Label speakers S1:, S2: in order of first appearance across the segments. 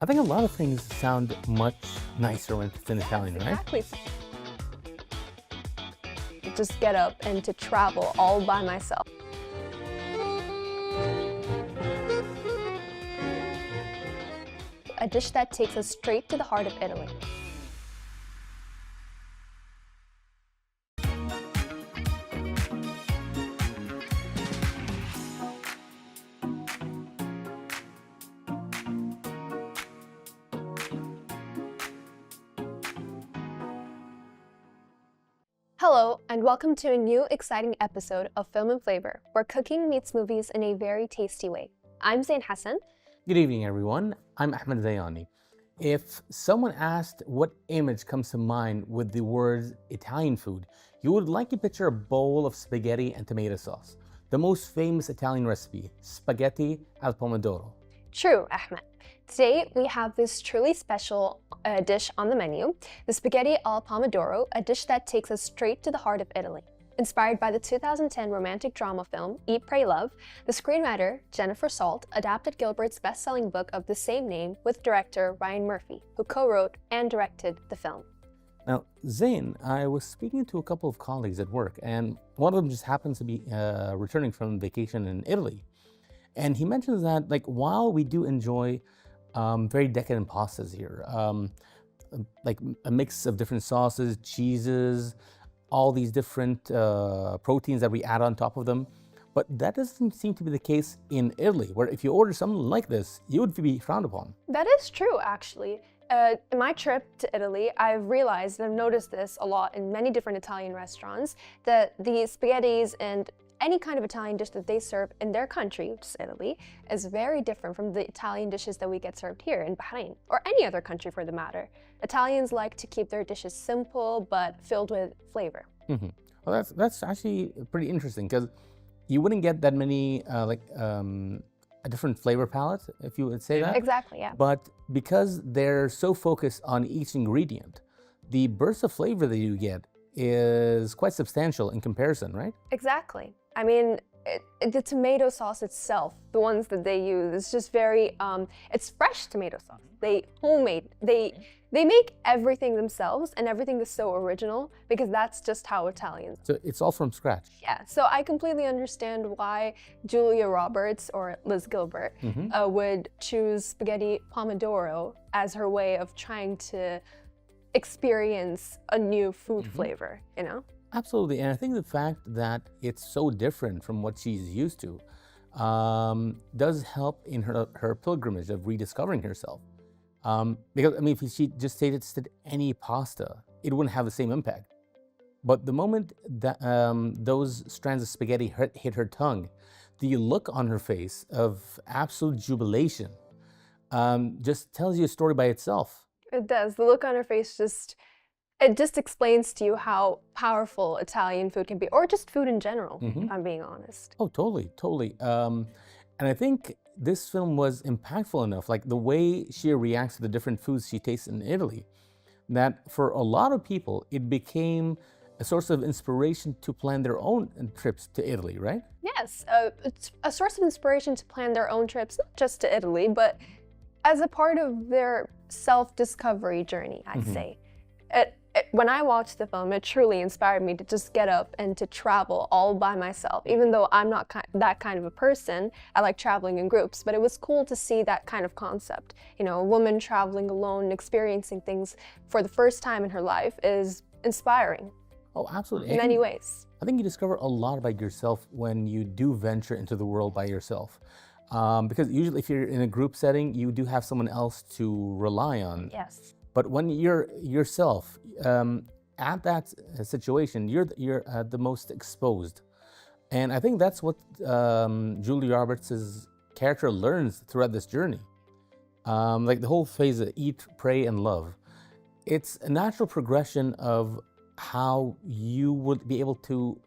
S1: I think a lot of things sound much nicer when it's in Italian, right?
S2: Exactly. Just get up and to travel all by myself. A dish that takes us straight to the heart of Italy. Hello, and welcome to a new exciting episode of Film and Flavor, where cooking meets movies in a very tasty way. I'm Zain Hassan.
S1: Good evening, everyone. I'm Ahmed Zayani. If someone asked what image comes to mind with the words Italian food, you would likely picture a bowl of spaghetti and tomato sauce, the most famous Italian recipe, spaghetti al pomodoro.
S2: True, Ahmed. Today, we have this truly special dish on the menu, the spaghetti al pomodoro, a dish that takes us straight to the heart of Italy. Inspired by the 2010 romantic drama film Eat, Pray, Love, the screenwriter Jennifer Salt adapted Gilbert's best-selling book of the same name with director Ryan Murphy, who co-wrote and directed the film.
S1: Now, Zain, I was speaking to a couple of colleagues at work, and one of them just happens to be returning from vacation in Italy. And he mentions that, while we do enjoy very decadent pastas here, like a mix of different sauces, cheeses, all these different proteins that we add on top of them. But that doesn't seem to be the case in Italy, where if you order something like this, you would be frowned upon.
S2: That is true, actually. In my trip to Italy, I've realized, and I've noticed this a lot in many different Italian restaurants, that the spaghettis and any kind of Italian dish that they serve in their country, which is Italy, is very different from the Italian dishes that we get served here in Bahrain, or any other country for the matter. Italians like to keep their dishes simple, but filled with flavor.
S1: Mm-hmm. Well, that's actually pretty interesting, because you wouldn't get that many, a different flavor palette, if you would say that.
S2: Exactly, yeah.
S1: But because they're so focused on each ingredient, the burst of flavor that you get is quite substantial in comparison, right?
S2: Exactly. I mean, the tomato sauce itself, the ones that they use, it's just very, it's fresh tomato sauce. They homemade, they make everything themselves, and everything is so original because that's just how Italians.
S1: So it's all from scratch.
S2: Yeah, so I completely understand why Julia Roberts or Liz Gilbert would choose spaghetti pomodoro as her way of trying to experience a new food flavor, you know?
S1: Absolutely, and I think the fact that it's so different from what she's used to does help in her pilgrimage of rediscovering herself. Because, I mean, if she just tasted any pasta, it wouldn't have the same impact. But the moment that those strands of spaghetti hit her tongue, the look on her face of absolute jubilation just tells you a story by itself.
S2: It does. The look on her face just explains to you how powerful Italian food can be, or just food in general, if I'm being honest.
S1: Oh, totally, totally. And I think this film was impactful enough, like the way she reacts to the different foods she tastes in Italy, that for a lot of people, it became a source of inspiration to plan their own trips to Italy, right?
S2: Yes, it's a source of inspiration to plan their own trips, not just to Italy, but as a part of their self-discovery journey, I'd say. When I watched the film, it truly inspired me to just get up and to travel all by myself. Even though I'm not that kind of a person, I like traveling in groups, but it was cool to see that kind of concept. You know, a woman traveling alone, experiencing things for the first time in her life is inspiring.
S1: Oh, absolutely.
S2: In many ways.
S1: I think you discover a lot about yourself when you do venture into the world by yourself. Because usually if you're in a group setting, you do have someone else to rely on.
S2: Yes.
S1: But when you're yourself, at that situation, you're the most exposed. And I think that's what Julia Roberts' character learns throughout this journey. Like the whole phase of eat, pray, and love. It's a natural progression of how you would be able to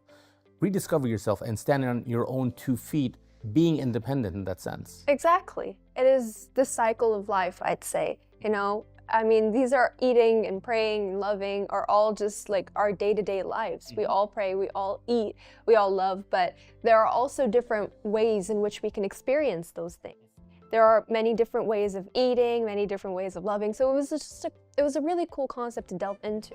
S1: rediscover yourself and stand on your own 2 feet, being independent in that sense.
S2: Exactly. It is the cycle of life, I'd say. You know, I mean, these are eating and praying and loving are all just like our day-to-day lives. We all pray, we all eat, we all love, but there are also different ways in which we can experience those things. There are many different ways of eating, many different ways of loving. So it was a really cool concept to delve into.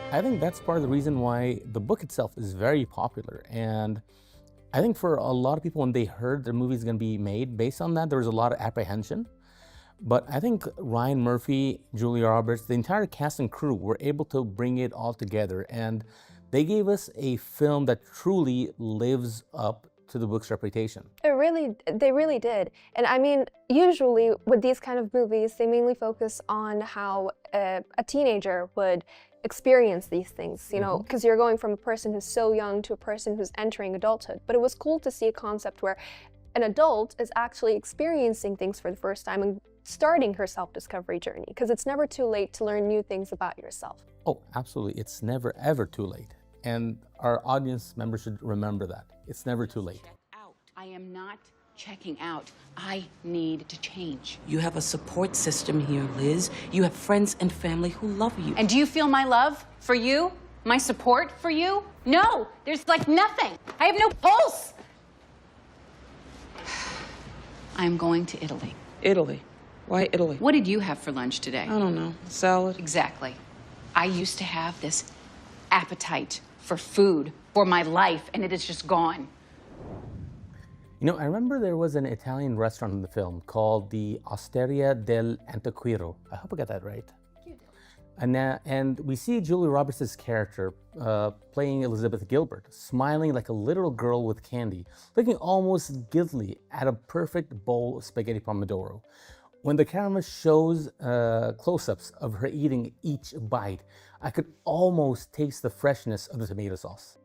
S1: I think that's part of the reason why the book itself is very popular. And I think for a lot of people, when they heard the movie is going to be made based on that, there was a lot of apprehension. But I think Ryan Murphy, Julia Roberts, the entire cast and crew were able to bring it all together. And they gave us a film that truly lives up to the book's reputation.
S2: They really did. And I mean, usually with these kind of movies, they mainly focus on how a teenager would experience these things, you know, because you're going from a person who's so young to a person who's entering adulthood. But it was cool to see a concept where an adult is actually experiencing things for the first time and starting her self-discovery journey, because it's never too late to learn new things about yourself.
S1: Oh, absolutely. It's never, ever too late. And our audience members should remember that. It's never too late.
S3: I am not checking out. I need to change.
S4: You have a support system here, Liz. You have friends and family who love you.
S3: And do you feel my love for you? My support for you? No, there's like nothing. I have no pulse. I'm going to Italy.
S4: Italy? Why Italy?
S3: What did you have for lunch today?
S4: I don't know. Salad?
S3: Exactly. I used to have this appetite for food, for my life, and it is just gone.
S1: You know, I remember there was an Italian restaurant in the film called the Osteria del Antiquiro. I hope I got that right. And we see Julia Roberts' character playing Elizabeth Gilbert, smiling like a little girl with candy, looking almost guiltily at a perfect bowl of spaghetti pomodoro. When the camera shows close-ups of her eating each bite, I could almost taste the freshness of the tomato sauce.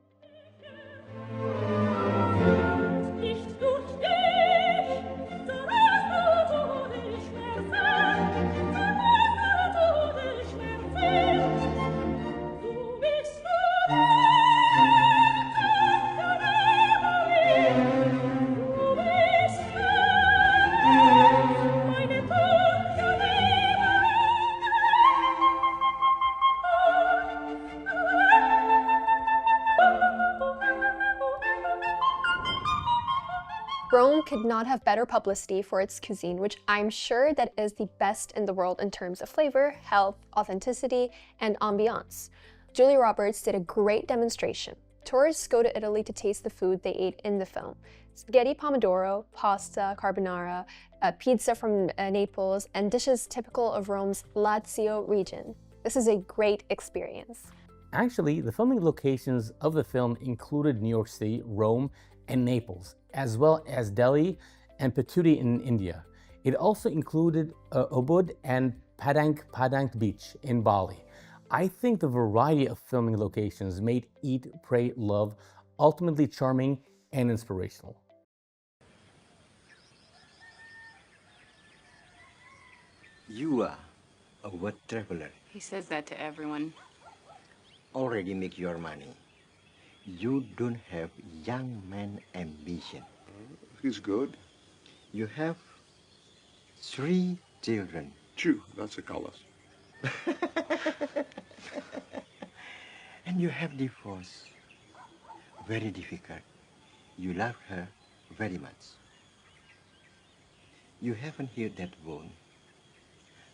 S2: Rome could not have better publicity for its cuisine, which I'm sure that is the best in the world in terms of flavor, health, authenticity, and ambiance. Julia Roberts did a great demonstration. Tourists go to Italy to taste the food they ate in the film. Spaghetti pomodoro, pasta carbonara, pizza from Naples, and dishes typical of Rome's Lazio region. This is a great experience.
S1: Actually, the filming locations of the film included New York City, Rome, and Naples, as well as Delhi and Puri in India. It also included Ubud and Padang Beach in Bali. I think the variety of filming locations made Eat, Pray, Love ultimately charming and inspirational.
S5: You are a world traveler.
S3: He says that to everyone.
S5: Already make your money. You don't have young man ambition.
S6: He's good.
S5: You have 3 children.
S6: 2, that's a colors.
S5: And you have divorce. Very difficult. You love her very much. You haven't healed that wound.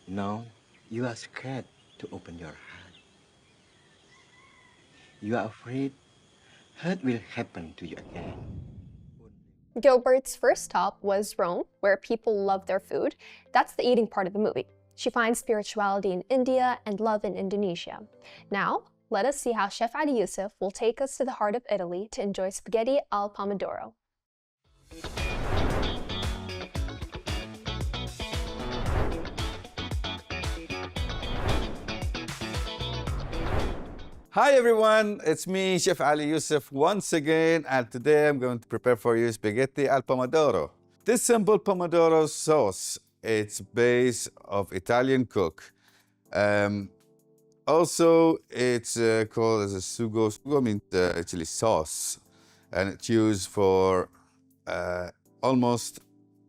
S5: Now you are scared to open your heart. You are afraid hurt will happen to you again.
S2: Gilbert's first stop was Rome, where people love their food. That's the eating part of the movie. She finds spirituality in India and love in Indonesia. Now, let us see how Chef Ali Yusuf will take us to the heart of Italy to enjoy spaghetti al pomodoro.
S7: Hi everyone, it's me, Chef Ali Yusuf, once again, and today I'm going to prepare for you spaghetti al pomodoro. This simple pomodoro sauce, it's based of Italian cook. also, it's called as a sugo. Sugo means actually sauce, and it's used for almost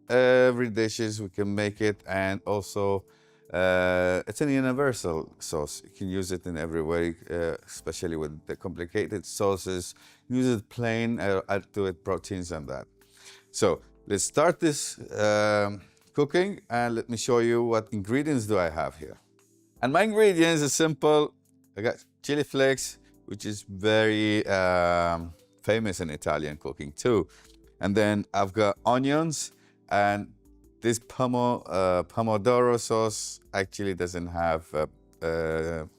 S7: every dishes we can make it, and also it's a universal sauce. You can use it in every way, especially with the complicated sauces. Use it plain, add to it proteins and that. So let's start this cooking, and let me show you what ingredients do I have here. And my ingredients are simple. I got chili flakes, which is very famous in Italian cooking too. And then I've got onions, and this Pomodoro sauce actually doesn't have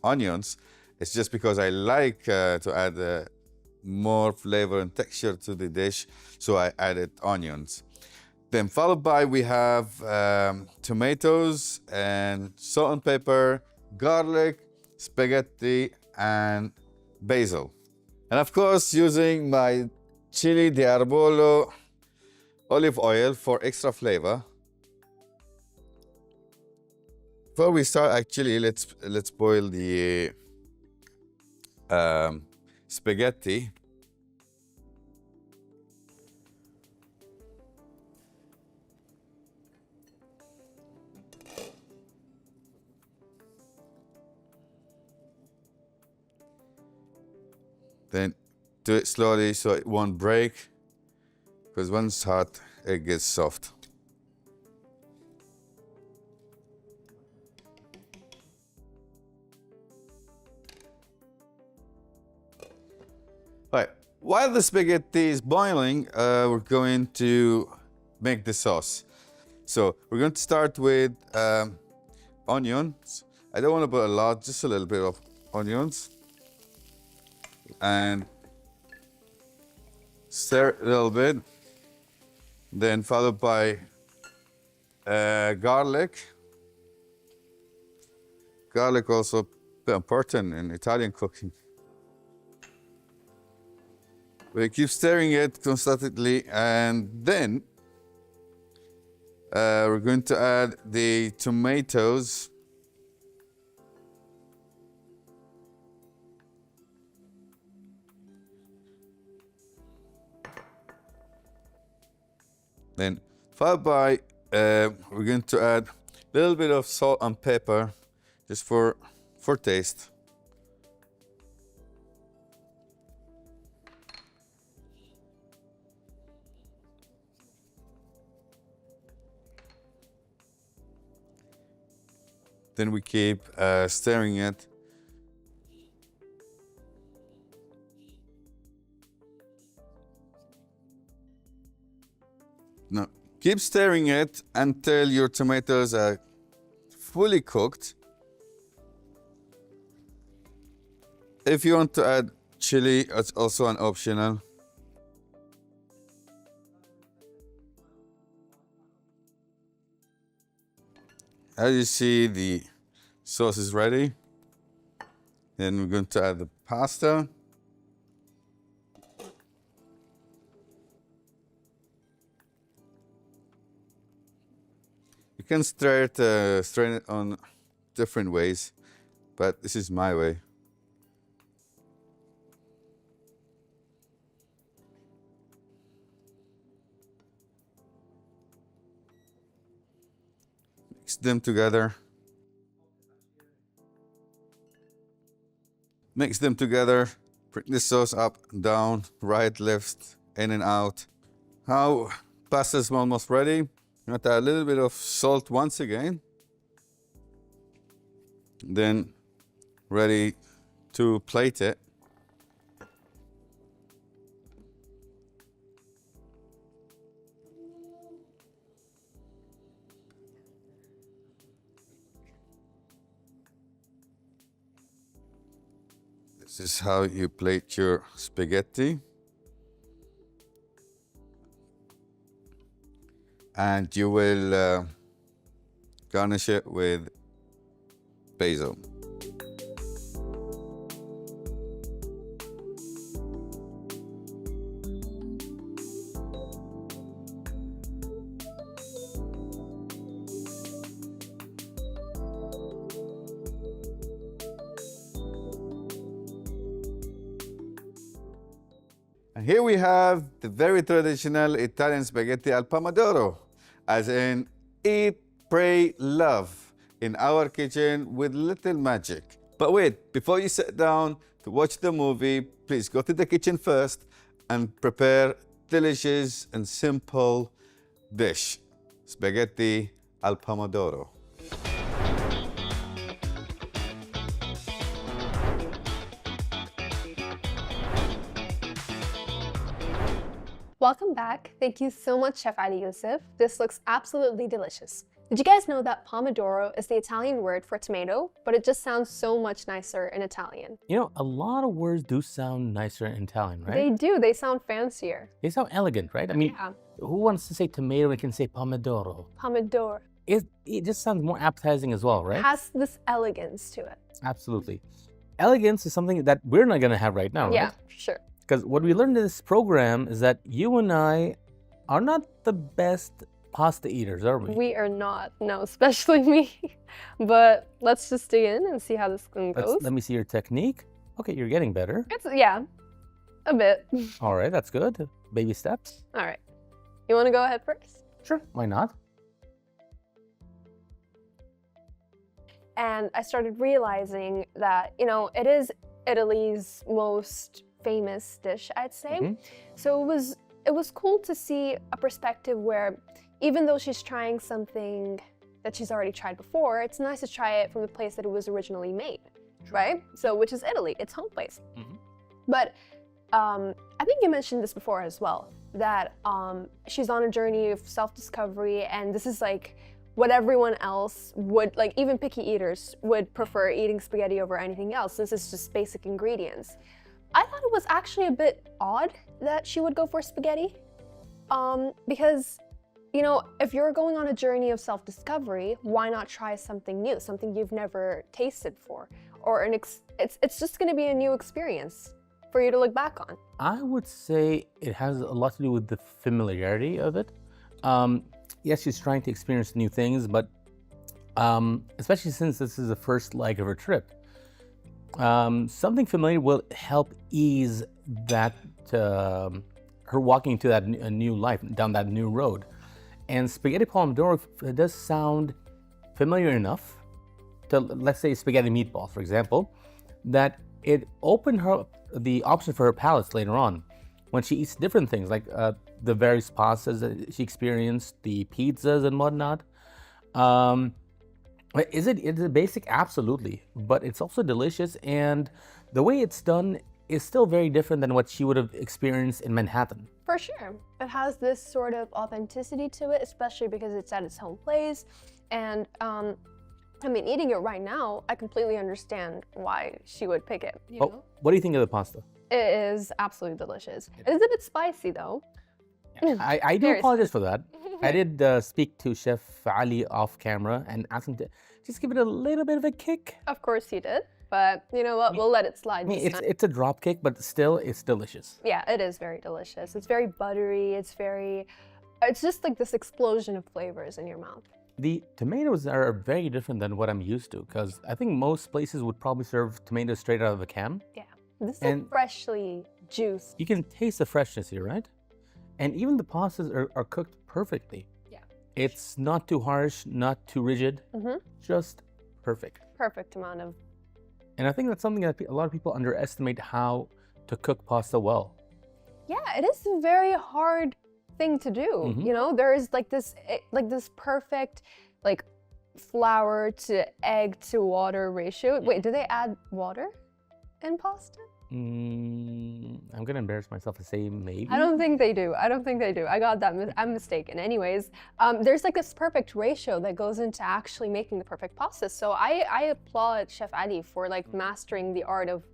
S7: onions. It's just because I like to add more flavor and texture to the dish, so I added onions. Then followed by we have tomatoes and salt and pepper, garlic, spaghetti, and basil. And of course, using my Chile de Arbolo olive oil for extra flavor. Before we start, actually, let's boil the spaghetti. Then do it slowly so it won't break, because when it's hot, it gets soft. All right, while the spaghetti is boiling, we're going to make the sauce. So we're going to start with onions. I don't want to put a lot, just a little bit of onions. And stir it a little bit, then followed by garlic. Garlic also important in Italian cooking. We keep stirring it constantly, and then we're going to add the tomatoes. Then followed by, we're going to add a little bit of salt and pepper, just for taste. Then we keep stirring it. Now, keep stirring it until your tomatoes are fully cooked. If you want to add chili, it's also an optional. As you see, the sauce is ready. Then we're going to add the pasta. You can strain it on different ways, but this is my way. Mix them together. Mix them together. Bring the sauce up, down, right, left, in and out. Now, pasta is almost ready. I'm going to add a little bit of salt once again. Then ready to plate it. This is how you plate your spaghetti. And you will garnish it with basil. And here we have the very traditional Italian spaghetti al pomodoro, as in eat, pray, love, in our kitchen with little magic. But wait, before you sit down to watch the movie, please go to the kitchen first and prepare delicious and simple dish, spaghetti al pomodoro.
S2: Welcome back. Thank you so much, Chef Ali Yusuf. This looks absolutely delicious. Did you guys know that pomodoro is the Italian word for tomato, but it just sounds so much nicer in Italian?
S1: You know, a lot of words do sound nicer in Italian, right?
S2: They do. They sound fancier.
S1: They sound elegant, right? I mean,
S2: Yeah.
S1: who wants to say tomato and can say pomodoro?
S2: Pomodoro.
S1: It just sounds more appetizing as well, right?
S2: Has this elegance to it.
S1: Absolutely. Elegance is something that we're not going to have right now, right?
S2: Yeah, sure.
S1: Because what we learned in this program is that you and I are not the best pasta eaters, are we?
S2: We are not, no, especially me. But let's just dig in and see how this one goes.
S1: Let me see your technique. Okay, you're getting better.
S2: Yeah, a bit.
S1: All right, that's good. Baby steps.
S2: All right. You want to go ahead first?
S1: Sure, why not?
S2: And I started realizing that, you know, it is Italy's most famous dish, I'd say. So it was cool to see a perspective where even though she's trying something that she's already tried before, it's nice to try it from the place that it was originally made, right? So, which is Italy, its home place. But I think you mentioned this before as well, that she's on a journey of self-discovery, and this is like what everyone else would, like even picky eaters would prefer eating spaghetti over anything else, since it's just basic ingredients. I thought it was actually a bit odd that she would go for spaghetti, because, you know, if you're going on a journey of self-discovery, why not try something new, something you've never tasted before, or it's just going to be a new experience for you to look back on.
S1: I would say it has a lot to do with the familiarity of it. Yes, she's trying to experience new things, but especially since this is the first leg of her trip, something familiar will help ease that her walking into that new life, down that new road. And spaghetti pomodoro does sound familiar enough to, let's say, spaghetti meatball, for example, that it opened her the option for her palate later on when she eats different things, like the various pastas that she experienced, the pizzas and whatnot. Is it basic? Absolutely, but it's also delicious, and the way it's done is still very different than what she would have experienced in Manhattan.
S2: For sure. It has this sort of authenticity to it, especially because it's at its home place. And I mean, eating it right now, I completely understand why she would pick it. You know?
S1: What do you think of the pasta?
S2: It is absolutely delicious. It is a bit spicy though.
S1: I do apologize for that. I did speak to Chef Ali off camera and asked him to just give it a little bit of a kick.
S2: Of course you did. But you know what, we'll let it slide this time.
S1: It's a drop kick, but still, it's delicious.
S2: Yeah, it is very delicious. It's very buttery. It's just like this explosion of flavors in your mouth.
S1: The tomatoes are very different than what I'm used to, because I think most places would probably serve tomatoes straight out of a can.
S2: Yeah, this is like freshly juiced.
S1: You can taste the freshness here, right? And even the pastas are cooked perfectly.
S2: Yeah.
S1: It's not too harsh, not too rigid, just perfect.
S2: Perfect amount of.
S1: And I think that's something that a lot of people underestimate, how to cook pasta well.
S2: Yeah, it is a very hard thing to do. You know, there is like this perfect like flour to egg to water ratio. Wait, do they add water in pasta?
S1: I'm gonna embarrass myself to say maybe.
S2: I don't think they do. I got that. I'm mistaken. Anyways, there's like this perfect ratio that goes into actually making the perfect pasta. So I applaud Chef Ali for like mastering the art of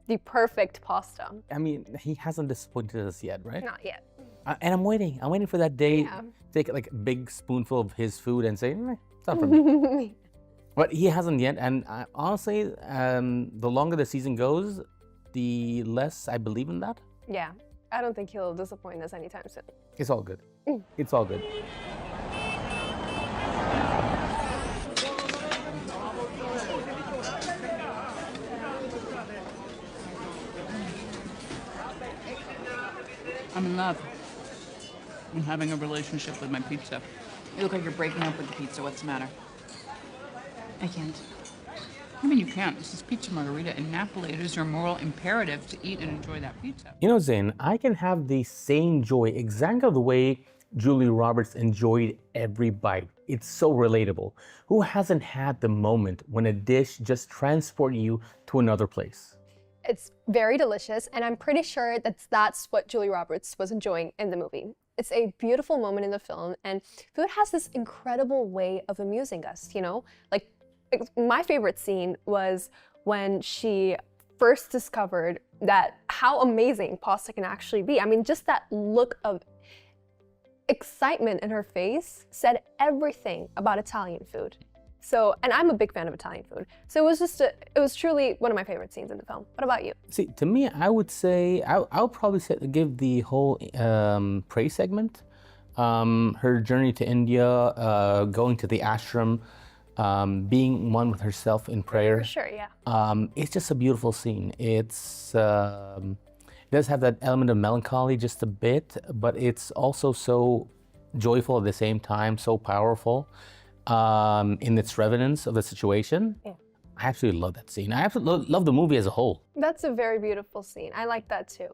S2: the perfect pasta.
S1: I mean, he hasn't disappointed us yet, right?
S2: Not yet.
S1: And I'm waiting for that day.
S2: Yeah.
S1: Take like a big spoonful of his food and say, it's not for me. But he hasn't yet. And honestly, the longer the season goes, the less I believe in that.
S2: Yeah, I don't think he'll disappoint us anytime soon.
S1: It's all good. It's all good.
S3: I'm in love. I'm having a relationship with my pizza. You look like you're breaking up with the pizza. What's the matter? I can't. I mean, you can't. This is pizza margherita in Napoli. It is your moral imperative to eat and enjoy that pizza.
S1: You know, Zain, I can have the same joy exactly the way Julie Roberts enjoyed every bite. It's so relatable. Who hasn't had the moment when a dish just transports you to another place?
S2: It's very delicious, and I'm pretty sure that's what Julie Roberts was enjoying in the movie. It's a beautiful moment in the film, and food has this incredible way of amusing us, you know? Like, my favorite scene was when she first discovered that how amazing pasta can actually be. I mean, just that look of excitement in her face said everything about Italian food. So, and I'm a big fan of Italian food. So it was truly one of my favorite scenes in the film. What about you?
S1: See, to me, I would say, I'll probably say, give the whole pray segment, her journey to India, going to the ashram, being one with herself in prayer.
S2: For sure, yeah.
S1: It's just a beautiful scene. It does have that element of melancholy just a bit, but it's also so joyful at the same time, so powerful in its relevance of the situation.
S2: Yeah.
S1: I absolutely love that scene. I absolutely love the movie as a whole.
S2: That's a very beautiful scene. I like that too.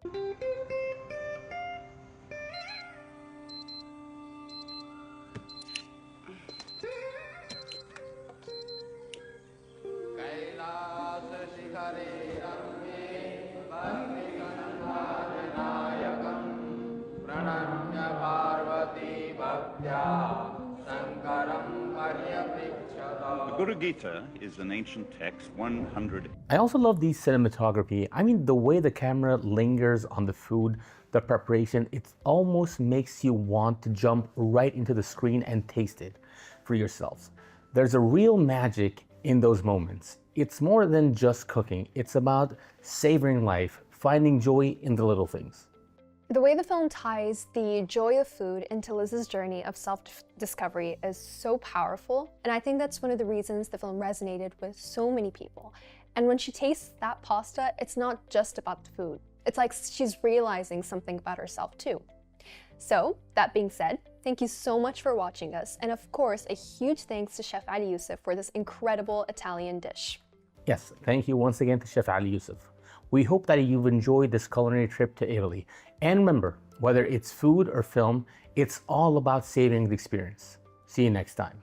S8: The Guru Gita is an ancient text, 100.
S1: I also love the cinematography. I mean, the way the camera lingers on the food, the preparation, it almost makes you want to jump right into the screen and taste it for yourselves. There's a real magic in those moments. It's more than just cooking. It's about savoring life, finding joy in the little things.
S2: The way the film ties the joy of food into Liz's journey of self-discovery is so powerful, and I think that's one of the reasons the film resonated with so many people. And when she tastes that pasta, it's not just about the food. It's like she's realizing something about herself too. So, that being said, thank you so much for watching us, and of course, a huge thanks to Chef Ali Yusuf for this incredible Italian dish.
S1: Yes, thank you once again to Chef Ali Yusuf. We hope that you've enjoyed this culinary trip to Italy. And remember, whether it's food or film, it's all about savoring the experience. See you next time.